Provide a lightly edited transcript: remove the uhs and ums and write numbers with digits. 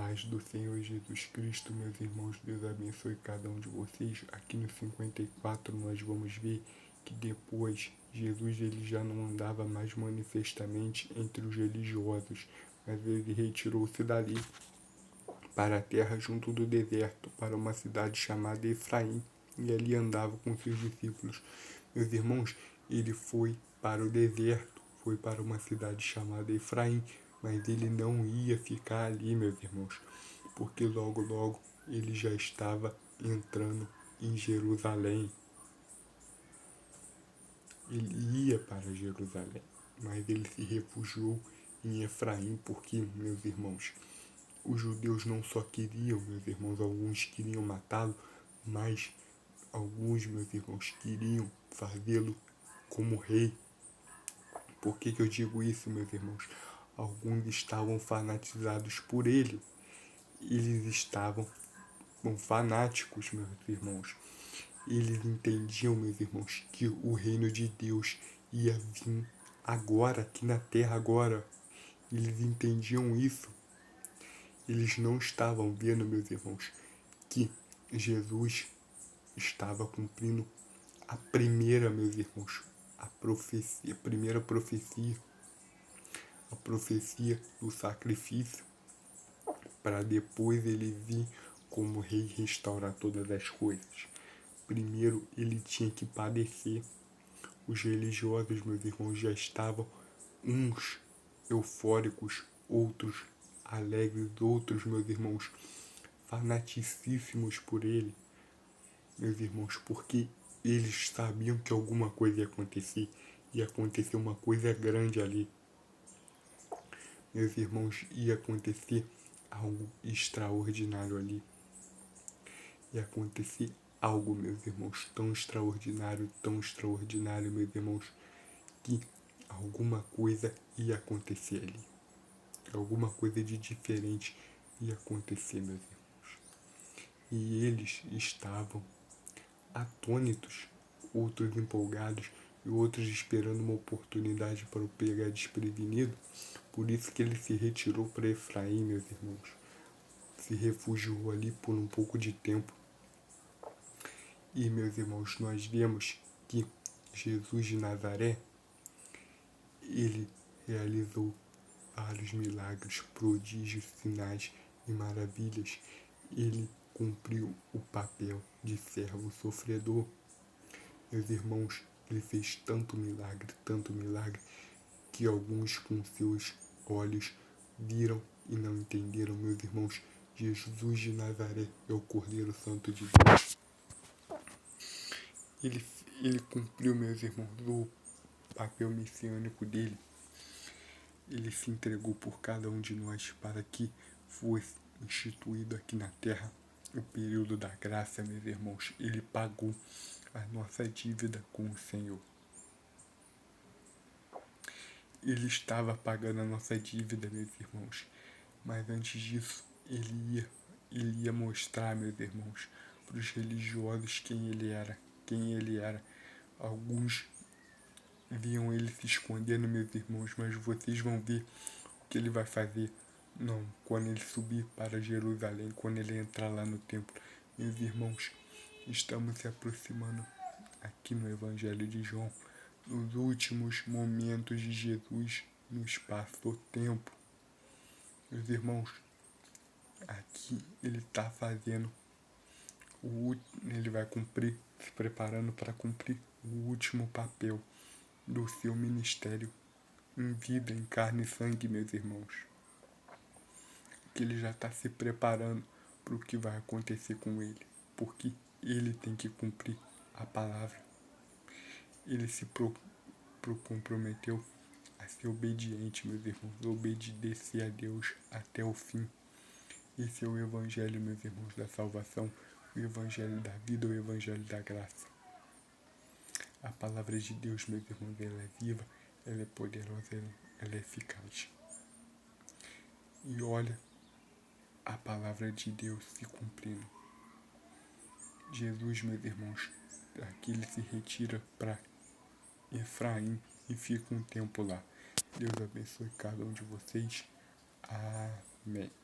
paz do Senhor Jesus Cristo, meus irmãos, Deus abençoe cada um de vocês. Aqui no 54 nós vamos ver que depois Jesus ele já não andava mais manifestamente entre os religiosos, mas ele retirou-se dali para a terra junto do deserto, para uma cidade chamada Efraim, e ali andava com seus discípulos. Meus irmãos, ele foi para o deserto, foi para uma cidade chamada Efraim, mas ele não ia ficar ali, meus irmãos, porque logo ele já estava entrando em Jerusalém. Ele ia para Jerusalém, mas ele se refugiou em Efraim, porque, meus irmãos, os judeus não só queriam, meus irmãos, alguns queriam matá-lo, mas alguns, meus irmãos, queriam fazê-lo como rei. Por que eu digo isso, meus irmãos? Alguns estavam fanatizados por ele. Eles estavam fanáticos, meus irmãos. Eles entendiam, meus irmãos, que o reino de Deus ia vir agora, aqui na terra agora. Eles entendiam isso. Eles não estavam vendo, meus irmãos, que Jesus estava cumprindo a primeira, meus irmãos, a primeira profecia, a profecia do sacrifício, para depois ele vir como rei restaurar todas as coisas. Primeiro ele tinha que padecer. Os religiosos, meus irmãos, já estavam uns eufóricos, outros alegres, outros, meus irmãos, fanaticíssimos por ele, meus irmãos, porque eles sabiam que alguma coisa ia acontecer uma coisa grande ali. Meus irmãos, ia acontecer algo extraordinário ali. Ia acontecer algo, meus irmãos, tão extraordinário, meus irmãos, que alguma coisa ia acontecer ali. Alguma coisa de diferente ia acontecer, meus irmãos. E eles estavam atônitos, outros empolgados e outros esperando uma oportunidade para o pegar desprevenido. Por isso que ele se retirou para Efraim, meus irmãos. Se refugiou ali por um pouco de tempo. E, meus irmãos, nós vemos que Jesus de Nazaré, ele realizou vários milagres, prodígios, sinais e maravilhas. Ele cumpriu o papel de servo sofredor. Meus irmãos, ele fez tanto milagre, que alguns com seus olhos viram e não entenderam. Meus irmãos, Jesus de Nazaré é o Cordeiro Santo de Deus. Ele cumpriu, meus irmãos, o papel messiânico dele. Ele se entregou por cada um de nós para que fosse instituído aqui na terra o período da graça, meus irmãos. Ele pagou a nossa dívida com o Senhor. Ele estava pagando a nossa dívida, meus irmãos. Mas antes disso, ele ia mostrar, meus irmãos, para os religiosos quem ele era. Alguns viam ele se escondendo, meus irmãos, mas vocês vão ver o que ele vai fazer. Não, quando ele subir para Jerusalém, quando ele entrar lá no templo. Meus irmãos, estamos se aproximando aqui no Evangelho de João, nos últimos momentos de Jesus no espaço-tempo. Meus irmãos, aqui ele está fazendo ele vai cumprir, se preparando para cumprir o último papel do seu ministério em vida, em carne e sangue, meus irmãos. Que ele já está se preparando para o que vai acontecer com ele, porque ele tem que cumprir a palavra. Ele se comprometeu a ser obediente, meus irmãos, obedecer a Deus até o fim. Esse é o Evangelho, meus irmãos, da salvação, o Evangelho da vida, o Evangelho da graça. A palavra de Deus, meus irmãos, ela é viva, ela é poderosa, ela é eficaz. E olha a palavra de Deus se cumprindo. Jesus, meus irmãos, aqui ele se retira para Efraim e fica um tempo lá. Deus abençoe cada um de vocês. Amém.